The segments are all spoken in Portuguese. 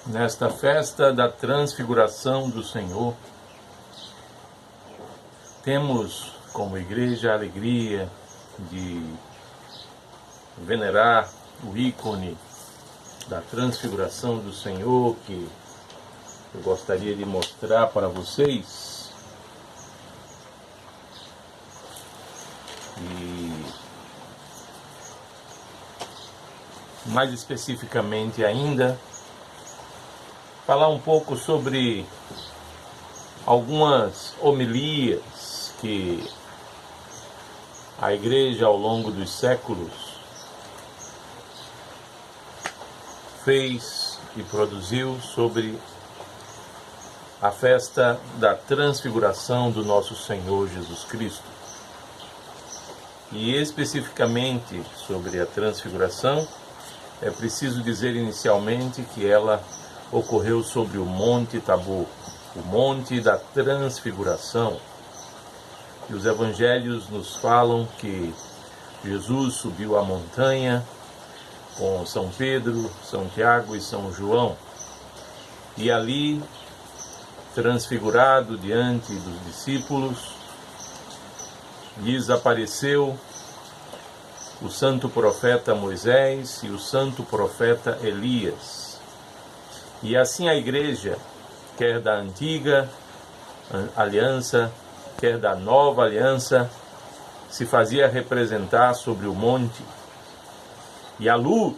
Nesta festa da transfiguração do Senhor, temos como igreja a alegria de venerar o ícone da transfiguração do Senhor, que eu gostaria de mostrar para vocês. E mais especificamente ainda, falar um pouco sobre algumas homilias que a igreja ao longo dos séculos fez e produziu sobre a festa da transfiguração do nosso Senhor Jesus Cristo. E especificamente sobre a transfiguração, é preciso dizer inicialmente que ela ocorreu sobre o Monte Tabor, o Monte da Transfiguração. E os evangelhos nos falam que Jesus subiu a montanha com São Pedro, São Tiago e São João. E ali, transfigurado diante dos discípulos, lhes apareceu o santo profeta Moisés e o santo profeta Elias. E assim a igreja, quer da antiga aliança, quer da nova aliança, se fazia representar sobre o monte. E a luz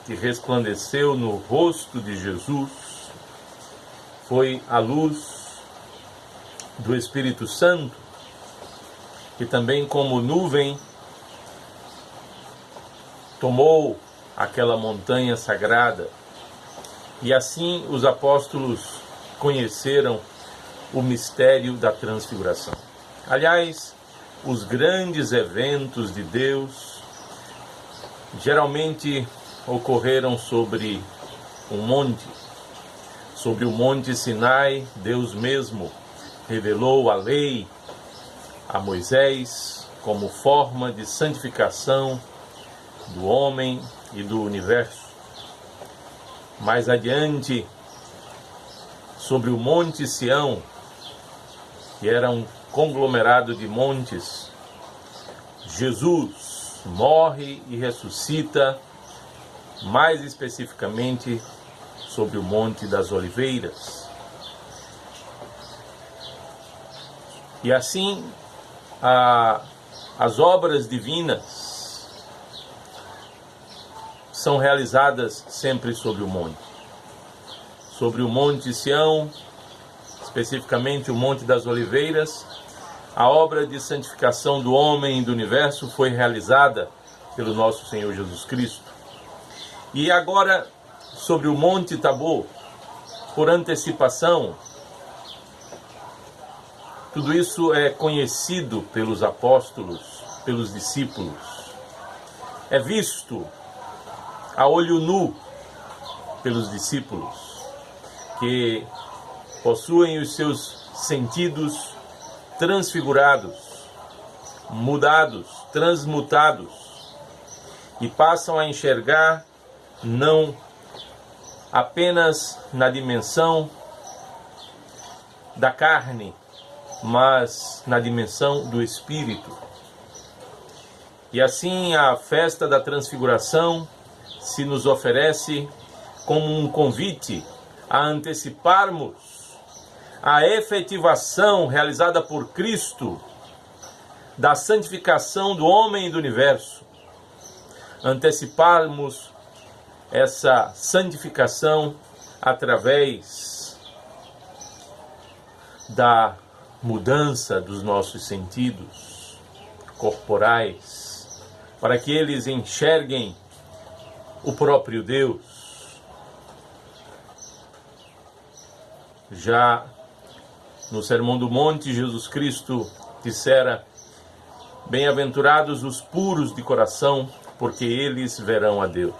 que resplandeceu no rosto de Jesus foi a luz do Espírito Santo, que também como nuvem tomou aquela montanha sagrada. E assim os apóstolos conheceram o mistério da transfiguração. Aliás, os grandes eventos de Deus geralmente ocorreram sobre um monte. Sobre o Monte Sinai, Deus mesmo revelou a lei a Moisés como forma de santificação do homem e do universo. Mais adiante, sobre o Monte Sião, que era um conglomerado de montes, Jesus morre e ressuscita, mais especificamente sobre o Monte das Oliveiras. E assim, as obras divinas são realizadas sempre sobre o monte. Sobre o Monte Sião, especificamente o Monte das Oliveiras, a obra de santificação do homem e do universo foi realizada pelo nosso Senhor Jesus Cristo. E agora, sobre o Monte Tabor, por antecipação, tudo isso é conhecido pelos apóstolos, pelos discípulos. É visto a olho nu pelos discípulos, que possuem os seus sentidos transfigurados, mudados, transmutados, e passam a enxergar não apenas na dimensão da carne, mas na dimensão do espírito. E assim a festa da transfiguração se nos oferece como um convite a anteciparmos a efetivação realizada por Cristo da santificação do homem e do universo. Anteciparmos essa santificação através da mudança dos nossos sentidos corporais, para que eles enxerguem o próprio Deus. Já no Sermão do Monte, Jesus Cristo dissera: bem-aventurados os puros de coração, porque eles verão a Deus.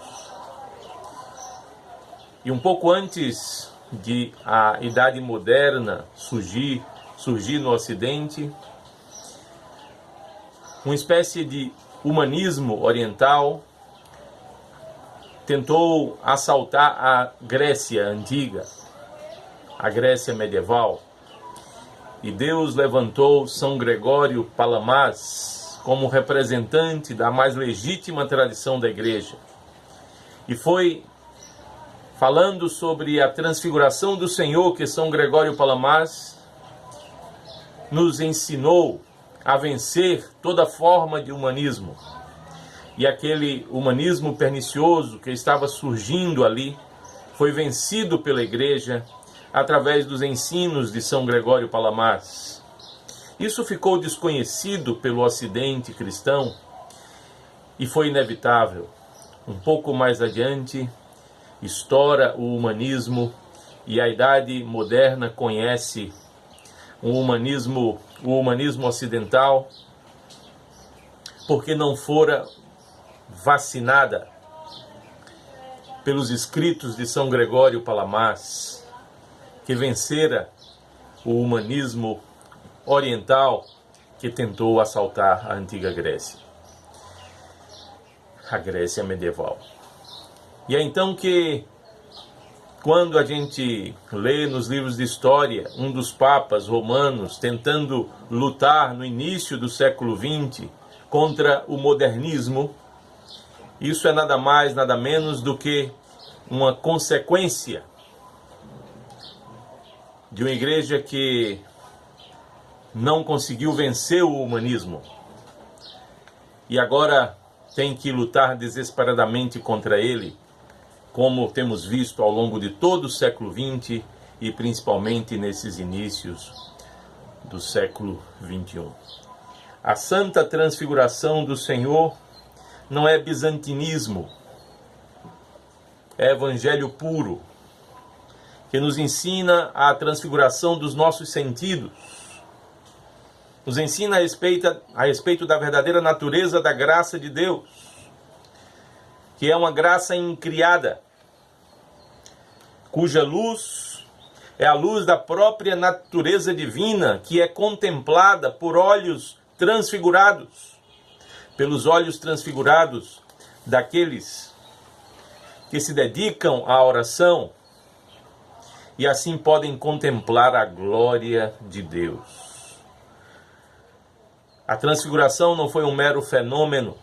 E um pouco antes de a Idade Moderna surgir no Ocidente, uma espécie de humanismo oriental tentou assaltar a Grécia antiga, a Grécia medieval, e Deus levantou São Gregório Palamas como representante da mais legítima tradição da Igreja. E foi falando sobre a transfiguração do Senhor que São Gregório Palamas nos ensinou a vencer toda forma de humanismo. E aquele humanismo pernicioso que estava surgindo ali foi vencido pela Igreja através dos ensinos de São Gregório Palamas. Isso ficou desconhecido pelo Ocidente cristão e foi inevitável. Um pouco mais adiante, estoura o humanismo e a Idade Moderna conhece o humanismo ocidental, porque não fora vacinada pelos escritos de São Gregório Palamas, que vencera o humanismo oriental que tentou assaltar a antiga Grécia, a Grécia medieval. E é então que, quando a gente lê nos livros de história um dos papas romanos tentando lutar no início do século XX contra o modernismo, isso é nada mais, nada menos do que uma consequência de uma igreja que não conseguiu vencer o humanismo e agora tem que lutar desesperadamente contra ele, como temos visto ao longo de todo o século XX e principalmente nesses inícios do século XXI. A santa transfiguração do Senhor não é bizantinismo, é evangelho puro, que nos ensina a transfiguração dos nossos sentidos, nos ensina a respeito da verdadeira natureza da graça de Deus, que é uma graça incriada, cuja luz é a luz da própria natureza divina, que é contemplada por olhos transfigurados, pelos olhos transfigurados daqueles que se dedicam à oração e assim podem contemplar a glória de Deus. A transfiguração não foi um mero fenômeno,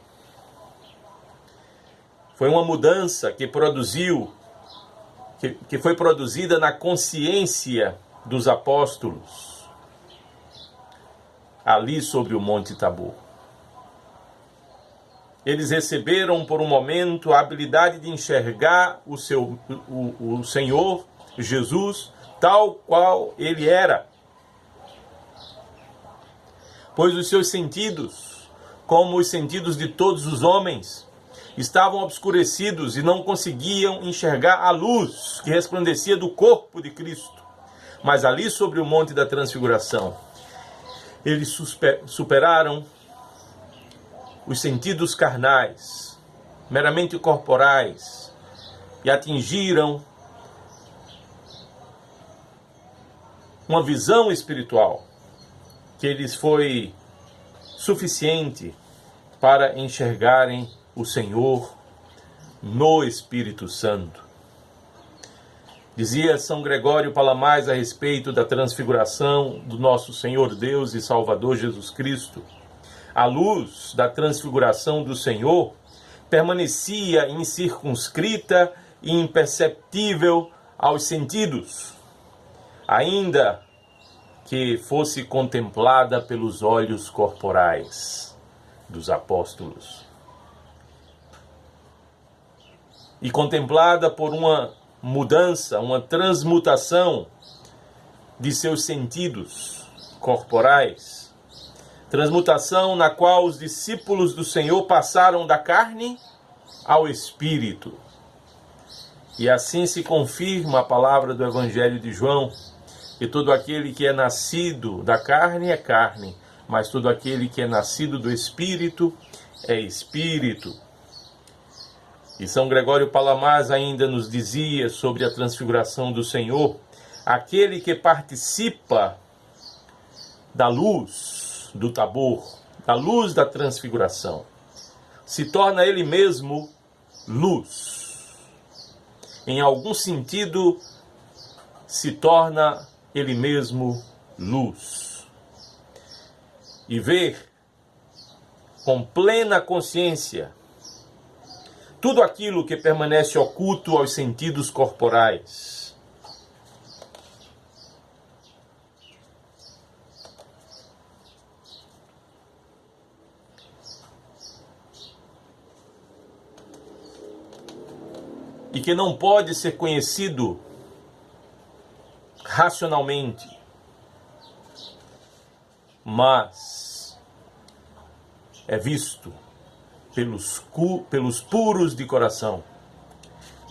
foi uma mudança que foi produzida na consciência dos apóstolos, ali sobre o Monte Tabor. Eles receberam por um momento a habilidade de enxergar o Senhor Jesus tal qual ele era, pois os seus sentidos, como os sentidos de todos os homens, estavam obscurecidos e não conseguiam enxergar a luz que resplandecia do corpo de Cristo. Mas ali sobre o Monte da Transfiguração, eles superaram os sentidos carnais, meramente corporais, e atingiram uma visão espiritual que lhes foi suficiente para enxergarem o Senhor no Espírito Santo. Dizia São Gregório Palamas a respeito da transfiguração do nosso Senhor Deus e Salvador Jesus Cristo: a luz da transfiguração do Senhor permanecia incircunscrita e imperceptível aos sentidos, ainda que fosse contemplada pelos olhos corporais dos apóstolos e contemplada por uma mudança, uma transmutação de seus sentidos corporais, transmutação na qual os discípulos do Senhor passaram da carne ao Espírito. E assim se confirma a palavra do Evangelho de João, que todo aquele que é nascido da carne é carne, mas todo aquele que é nascido do Espírito é Espírito. E São Gregório Palamas ainda nos dizia sobre a transfiguração do Senhor: aquele que participa da luz do Tabor, da luz da transfiguração, se torna ele mesmo luz. em algum sentido, se torna ele mesmo luz. E ver com plena consciência tudo aquilo que permanece oculto aos sentidos corporais. E que não pode ser conhecido racionalmente, mas é visto pelos puros de coração,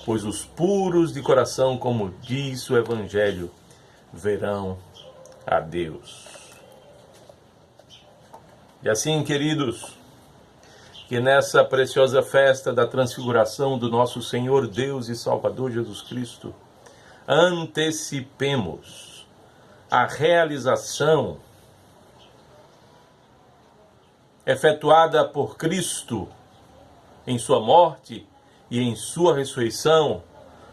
pois os puros de coração, como diz o Evangelho, verão a Deus. E assim, queridos, que nessa preciosa festa da transfiguração do nosso Senhor Deus e Salvador Jesus Cristo, antecipemos a realização efetuada por Cristo em sua morte e em sua ressurreição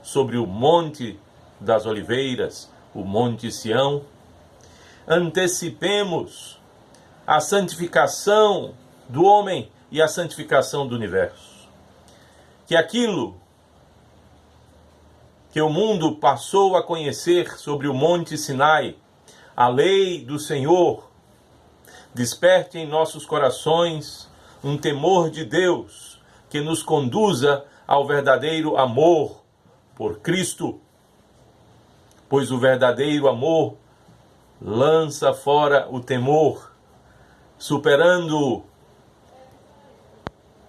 sobre o Monte das Oliveiras, o Monte Sião. Antecipemos a santificação do homem e a santificação do universo. Que aquilo que o mundo passou a conhecer sobre o Monte Sinai, a lei do Senhor, desperte em nossos corações um temor de Deus que nos conduza ao verdadeiro amor por Cristo, pois o verdadeiro amor lança fora o temor, superando-o.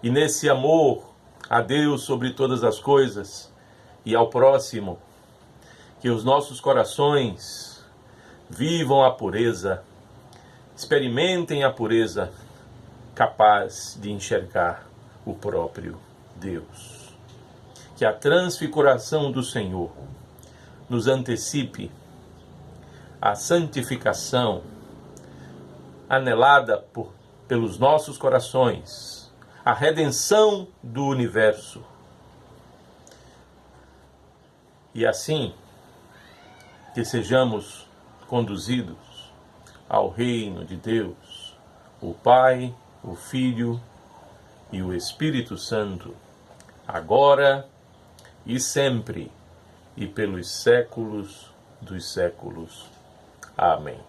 E nesse amor a Deus sobre todas as coisas e ao próximo, que os nossos corações vivam a pureza, experimentem a pureza, capaz de enxergar o próprio Deus. Que a transfiguração do Senhor nos antecipe a santificação anelada pelos nossos corações, a redenção do universo. E assim, que sejamos conduzidos ao reino de Deus, o Pai, o Filho e o Espírito Santo, agora e sempre, e pelos séculos dos séculos. Amém.